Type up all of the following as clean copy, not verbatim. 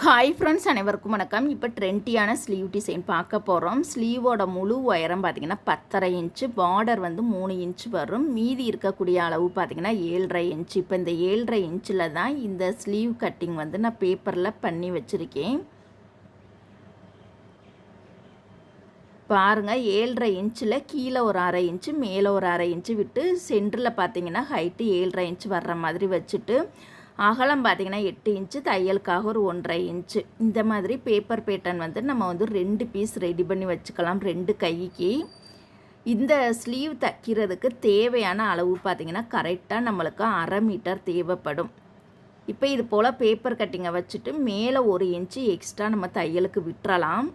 Hi friends, அனைவருக்கும் வணக்கம். இப்போ ட்ரெண்டியான ஸ்லீவ் டிசைன் பார்க்க போகிறோம். ஸ்லீவோட முழு உயரம் பார்த்திங்கன்னா 10.5 இன்ச்சு, பார்டர் வந்து 3 இன்ச்சு வரும். மீதி இருக்கக்கூடிய அளவு பார்த்திங்கன்னா 7.5 இன்ச்சு. இப்போ இந்த 7.5 இன்ச்சில் தான் இந்த ஸ்லீவ் கட்டிங் வந்து நான் பேப்பரில் பண்ணி வச்சுருக்கேன். பாருங்கள், 7.5 இன்ச்சில் கீழே ஒரு 1/2 இன்ச்சு, மேலே ஒரு 1/2 இன்ச்சு விட்டு சென்டரில் பார்த்திங்கன்னா ஹைட்டு 7.5 இன்ச்சு வர்ற மாதிரி வச்சுட்டு அகலம் பார்த்திங்கன்னா 8 இன்ச்சு, தையலுக்காக ஒரு 1.5 இன்ச்சு. இந்த மாதிரி பேப்பர் பேட்டர்ன் வந்து நம்ம வந்து 2 பீஸ் ரெடி பண்ணி வச்சுக்கலாம் 2 கைக்கு. இந்த ஸ்லீவ் தைக்கிறதுக்கு தேவையான அளவு பார்த்திங்கன்னா கரெக்டாக நம்மளுக்கு 1/2 மீட்டர் தேவைப்படும். இப்போ இது போல் பேப்பர் கட்டிங்கை வச்சுட்டு மேலே 1 இன்ச்சு எக்ஸ்ட்ரா நம்ம தையலுக்கு விட்டுறலாம்.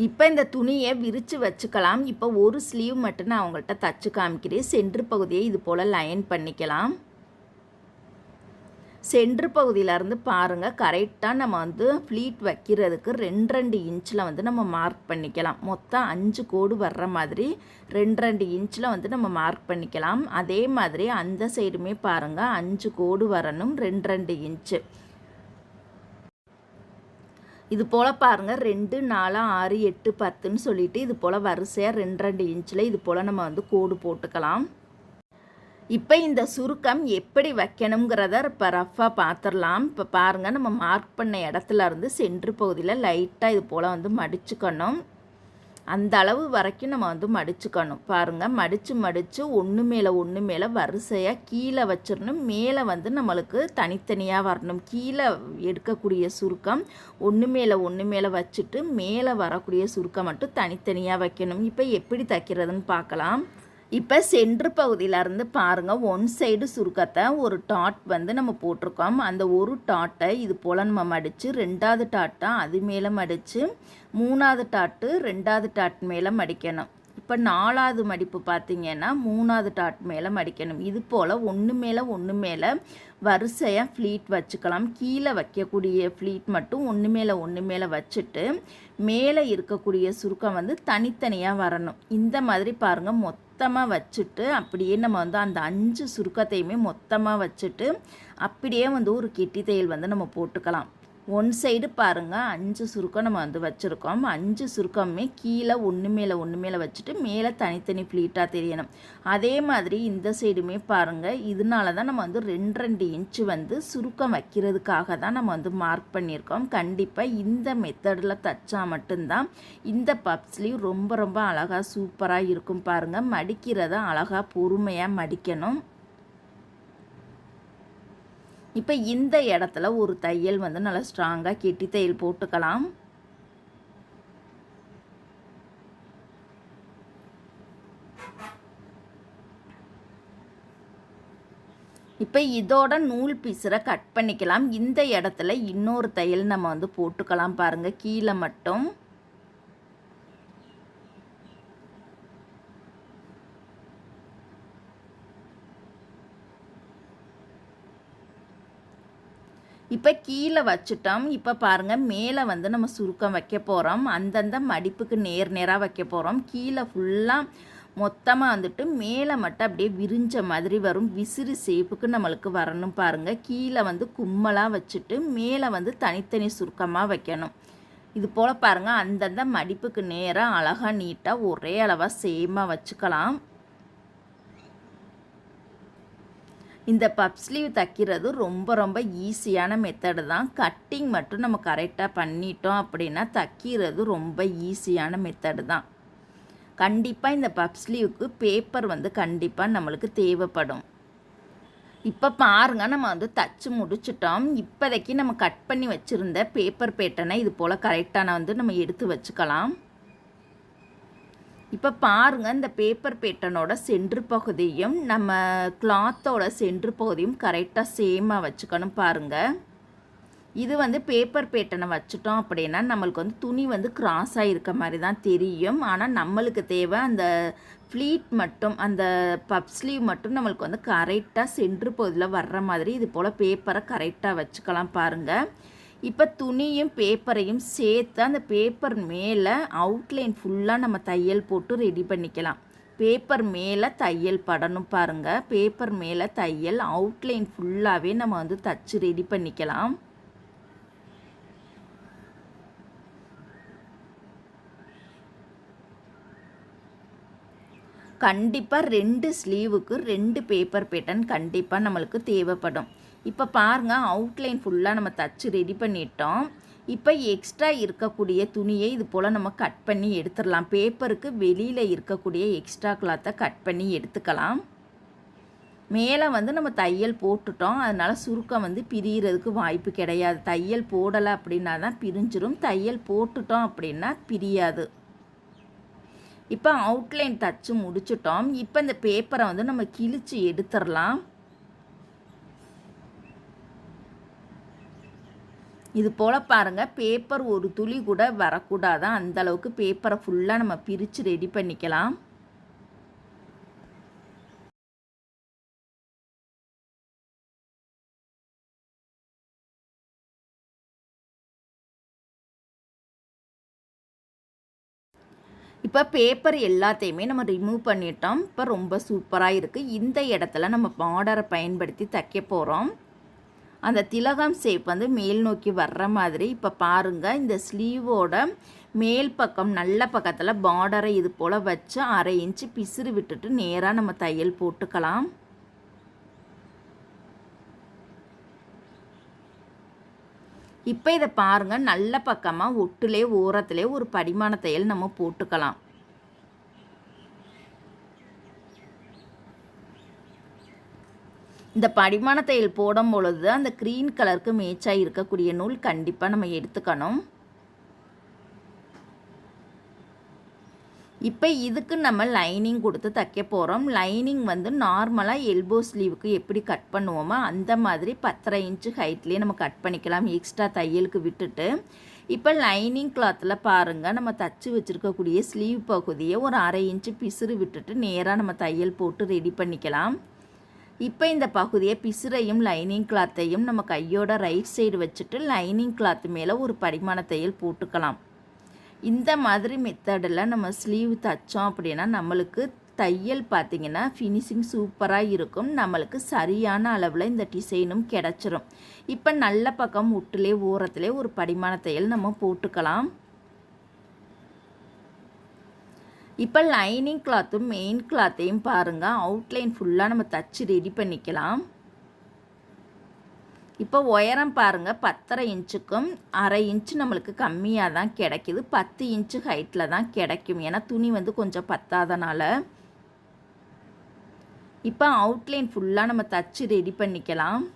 இப்போ இந்த துணியை விரித்து வச்சுக்கலாம். இப்போ ஒரு ஸ்லீவ் மட்டும் நான் அவங்கள்ட்ட தச்சு காமிக்கிறேன். சென்ட்ரு பகுதியை இது போல் லைன் பண்ணிக்கலாம். சென்ட்ரு பகுதியிலேருந்து பாருங்கள், கரெக்டாக நம்ம வந்து ஃப்ளீட் வைக்கிறதுக்கு 2 இன்ச்சில் வந்து நம்ம மார்க் பண்ணிக்கலாம். மொத்தம் 5 கோடு வர்ற மாதிரி 2 இன்ச்சில் வந்து நம்ம மார்க் பண்ணிக்கலாம். அதே மாதிரி அந்த சைடுமே பாருங்கள் 5 கோடு வரணும் 2 இன்ச்சு. இது போல் பாருங்கள் 2, 4, 6, 8, 10ன்னு சொல்லிவிட்டு இது போல் வரிசையாக 2 இன்ச்சில் இது போல் நம்ம வந்து கோடு போட்டுக்கலாம். இப்போ இந்த சுருக்கம் எப்படி வைக்கணுங்கிறத இப்போ ரஃப்பாக பார்த்துடலாம். இப்போ பாருங்கள், நம்ம மார்க் பண்ண இடத்துல இருந்து சென்ட்ரு பகுதியில் லைட்டாக இது போல் வந்து மடிச்சுக்கணும். அந்த அளவு வரைக்கும் நம்ம வந்து மடிச்சுக்கணும். பாருங்கள், மடித்து ஒன்று மேலே வரிசையாக கீழே வச்சிடணும். மேலே வந்து நம்மளுக்கு தனித்தனியாக வரணும். கீழே எடுக்கக்கூடிய சுருக்கம் ஒன்று மேலே வச்சுட்டு மேலே வரக்கூடிய சுருக்கம் மட்டும் தனித்தனியாக வைக்கணும். இப்போ எப்படி தைக்கிறதுன்னு பார்க்கலாம். இப்போ சென்ட்ரு பகுதியிலேருந்து பாருங்கள், 1 சைடு சுருக்கத்தை ஒரு டாட் வந்து நம்ம போட்டிருக்கோம். அந்த ஒரு டாட்டை இது போல் நம்ம மடித்து 2வது டாட்டை அது மேலே மடித்து 3வது டாட்டு 2வது டாட் மேலே மடிக்கணும். இப்போ 4வது மடிப்பு பார்த்திங்கன்னா 3வது டாட் மேலே மடிக்கணும். இது போல் ஒன்று மேலே வரிசையாக ஃப்ளீட் வச்சுக்கலாம். கீழே வைக்கக்கூடிய ஃப்ளீட் மட்டும் ஒன்று மேலே வச்சுட்டு மேலே இருக்கக்கூடிய சுருக்கம் வந்து தனித்தனியாக வரணும். இந்த மாதிரி பாருங்கள், மொத்தமாக வச்சுட்டு அப்படியே நம்ம வந்து அந்த 5 சுருக்கத்தையுமே மொத்தமாக வச்சுட்டு அப்படியே வந்து ஒரு கெட்டி தையல் வந்து நம்ம போட்டுக்கலாம். 1 சைடு பாருங்கள் 5 சுருக்கம் நம்ம வந்து வச்சுருக்கோம். 5 சுருக்கமே கீழே ஒன்று மேலே வச்சுட்டு மேலே தனித்தனி ஃப்ளீட்டாக தெரியணும். அதே மாதிரி இந்த சைடுமே பாருங்கள், இதனால தான் நம்ம வந்து 2 இன்ச்சு வந்து சுருக்கம் வைக்கிறதுக்காக தான் நம்ம வந்து மார்க் பண்ணியிருக்கோம். கண்டிப்பாக இந்த மெத்தடில் தைச்சா மட்டும்தான் இந்த பப் ஸ்லீவ் ரொம்ப அழகாக சூப்பராக இருக்கும். பாருங்கள், மடிக்கிறத அழகாக பொறுமையாக மடிக்கணும். இப்போ இந்த இடத்துல ஒரு தையல் வந்து நல்லா ஸ்ட்ராங்காக கெட்டி தையல் போட்டுக்கலாம். இப்போ இதோட நூல் பீஸரை கட் பண்ணிக்கலாம். இந்த இடத்துல இன்னொரு தையல் நம்ம வந்து போட்டுக்கலாம். பாருங்கள், கீழே மட்டும். இப்போ கீழே வச்சுட்டோம். இப்போ பாருங்கள், மேலே வந்து நம்ம சுருக்கம் வைக்க போகிறோம். அந்தந்த மடிப்புக்கு நேராக வைக்க போகிறோம். கீழே ஃபுல்லாக மொத்தமாக வந்துட்டு மேலே மட்டும் அப்படியே விரிஞ்ச மாதிரி வரும். விசிறி ஷேப்புக்கு நம்மளுக்கு வரணும். பாருங்கள், கீழே வந்து கும்மலாக வச்சுட்டு மேலே வந்து தனித்தனி சுருக்கமாக வைக்கணும். இது போல் பாருங்கள், அந்தந்த மடிப்புக்கு நேராக அழகாக நீட்டாக ஒரே அளவாக சேமாக வச்சுக்கலாம். இந்த பப் ஸ்லீவ் தைக்கிறது ரொம்ப ஈஸியான மெத்தடு தான். கட்டிங் மட்டும் நம்ம கரெக்டாக பண்ணிட்டோம் அப்படின்னா தைக்கிறது ரொம்ப ஈஸியான மெத்தடு தான். கண்டிப்பாக இந்த பப் ஸ்லீவுக்கு பேப்பர் வந்து கண்டிப்பாக நம்மளுக்கு தேவைப்படும். இப்போ பாருங்கள், நம்ம வந்து தச்சு முடிச்சிட்டோம். இப்போதைக்கு நம்ம கட் பண்ணி வச்சுருந்த பேப்பர் பேட்டர்னை இது போல் கரெக்டான வந்து நம்ம எடுத்து வச்சுக்கலாம். இப்போ பாருங்கள், இந்த பேப்பர் பேட்டர்னோட சென்ட்ரு பகுதியும் நம்ம கிளாத்தோட சென்ட்ரு பகுதியும் கரெக்டாக சேமாக வச்சுக்கணும். பாருங்கள், இது வந்து பேப்பர் பேட்டர்னை வச்சுட்டோம் அப்படின்னா நம்மளுக்கு வந்து துணி வந்து கிராஸாக இருக்க மாதிரி தான் தெரியும். ஆனால் நம்மளுக்கு தேவை அந்த ஃப்ளீட் மட்டும், அந்த பப் ஸ்லீவ் மட்டும் நம்மளுக்கு வந்து கரெக்டாக சென்ட்ரு பகுதியில் வர்ற மாதிரி இது போல் பேப்பரை கரெக்டாக வச்சுக்கலாம். பாருங்கள், இப்போ துணியும் பேப்பரையும் சேர்த்து அந்த பேப்பர் மேலே அவுட்லைன் ஃபுல்லாக நம்ம தையல் போட்டு ரெடி பண்ணிக்கலாம். பேப்பர் மேலே தையல் படணும். பாருங்கள், பேப்பர் மேலே தையல் அவுட்லைன் ஃபுல்லாகவே நம்ம வந்து தச்சு ரெடி பண்ணிக்கலாம். கண்டிப்பாக 2 ஸ்லீவுக்கு 2 பேப்பர் பேட்டர்ன் கண்டிப்பாக நம்மளுக்கு தேவைப்படும். இப்போ பாருங்கள், அவுட்லைன் ஃபுல்லாக நம்ம தச்சு ரெடி பண்ணிட்டோம். இப்போ எக்ஸ்ட்ரா இருக்கக்கூடிய துணியை இது போல் நம்ம கட் பண்ணி எடுத்துடலாம். பேப்பருக்கு வெளியில் இருக்கக்கூடிய எக்ஸ்ட்ரா கிளாத்தை கட் பண்ணி எடுத்துக்கலாம். மேலே வந்து நம்ம தையல் போட்டுட்டோம், அதனால் சுருக்கம் வந்து பிரிகிறதுக்கு வாய்ப்பு கிடையாது. தையல் போடலை அப்படின்னா தான் பிரிஞ்சிடும், தையல் போட்டுட்டோம் அப்படின்னா பிரியாது. இப்போ அவுட்லைன் தச்சு முடிச்சிட்டோம். இப்போ இந்த பேப்பரை வந்து நம்ம கிழிச்சு எடுத்துடலாம். இது போல் பாருங்கள், பேப்பர் ஒரு துளி கூட வரக்கூடாதான், அந்தளவுக்கு பேப்பரை ஃபுல்லாக நம்ம பிரித்து ரெடி பண்ணிக்கலாம். இப்போ பேப்பர் எல்லாத்தையுமே நம்ம ரிமூவ் பண்ணிட்டோம். இப்போ ரொம்ப சூப்பராக இருக்குது. இந்த இடத்துல நம்ம பார்டரை பயன்படுத்தி தைக்க போகிறோம். அந்த திலகம் ஷேப் வந்து மேல் நோக்கி வர்ற மாதிரி இப்போ பாருங்கள், இந்த ஸ்லீவோட மேல் பக்கம் நல்ல பக்கத்தில் பார்டரை இது போல் வச்சு 1/2 இன்ச்சு பிசுறு விட்டுட்டு நேராக நம்ம தையல் போட்டுக்கலாம். இப்போ இதை பாருங்கள், நல்ல பக்கமாக ஒட்டுலே ஓரத்துலேயே ஒரு படிமான தையல் நம்ம போட்டுக்கலாம். இந்த படிமான தையல் போடும் பொழுது அந்த க்ரீன் கலருக்கு மேட்சாக இருக்கக்கூடிய நூல் கண்டிப்பாக நம்ம எடுத்துக்கணும். இப்போ இதுக்கு நம்ம லைனிங் கொடுத்து தைக்க போகிறோம். லைனிங் வந்து நார்மலாக எல்போ ஸ்லீவுக்கு எப்படி கட் பண்ணுவோமோ அந்த மாதிரி 10.5 இன்ச்சு ஹைட்லேயே நம்ம கட் பண்ணிக்கலாம், எக்ஸ்ட்ரா தையலுக்கு விட்டுட்டு. இப்போ லைனிங் கிளாத்தில் பாருங்கள், நம்ம தச்சு வச்சுருக்கக்கூடிய ஸ்லீவ் பகுதியை ஒரு 1/2 இன்ச்சு பிசுறு விட்டுட்டு நேராக நம்ம தையல் போட்டு ரெடி பண்ணிக்கலாம். இப்போ இந்த பகுதியை பிசுறையும் லைனிங் கிளாத்தையும் நம்ம கையோட ரைட் சைடு வச்சுட்டு லைனிங் கிளாத்து மேலே ஒரு படிமான தையல் போட்டுக்கலாம். இந்த மாதிரி மெத்தடில் நம்ம ஸ்லீவ் தைச்சோம் அப்படின்னா நம்மளுக்கு தையல் பார்த்திங்கன்னா ஃபினிஷிங் சூப்பராக இருக்கும். நம்மளுக்கு சரியான அளவில் இந்த டிசைனும் கிடச்சிரும். இப்போ நல்ல பக்கம் ஒட்டுலே ஓரத்துலேயே ஒரு படிமான தையல் நம்ம போட்டுக்கலாம். இப்போ லைனிங் கிளாத்தும் மெயின் கிளாத்தையும் பாருங்கள், அவுட்லைன் ஃபுல்லாக நம்ம தச்சு ரெடி பண்ணிக்கலாம். இப்போ உயரம் பாருங்கள், 10.5 இன்ச்சுக்கும் 1/2 இன்ச்சு நம்மளுக்கு கம்மியாக தான் கிடைக்கிது. 10 இன்ச்சு ஹைட்டில் தான் கிடைக்கும், ஏன்னா துணி வந்து கொஞ்சம் பத்தாதனால. இப்போ அவுட்லைன் ஃபுல்லாக நம்ம தச்சு ரெடி பண்ணிக்கலாம்.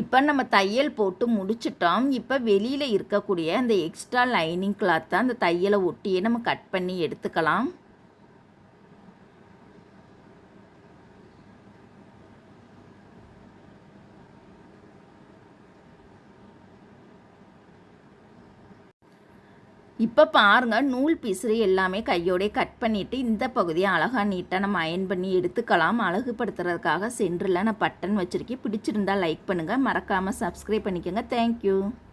இப்போ நம்ம தையல் போட்டு முடிச்சிட்டோம். இப்போ வெளியில் இருக்கக்கூடிய அந்த எக்ஸ்ட்ரா லைனிங் கிளாத்தை அந்த தையலை ஒட்டியே நம்ம கட் பண்ணி எடுத்துக்கலாம். இப்போ பாருங்கள், நூல் பீஸு எல்லாமே கையோடே கட் பண்ணிவிட்டு இந்த பகுதியை அழகாக நீட்டாக நம்ம அயன் பண்ணி எடுத்துக்கலாம். அழகுபடுத்துறதுக்காக சென்டரில் நான் பட்டன் வச்சுருக்கேன். பிடிச்சிருந்தால் லைக் பண்ணுங்கள், மறக்காமல் சப்ஸ்கிரைப் பண்ணிக்கோங்க. தேங்க்யூ.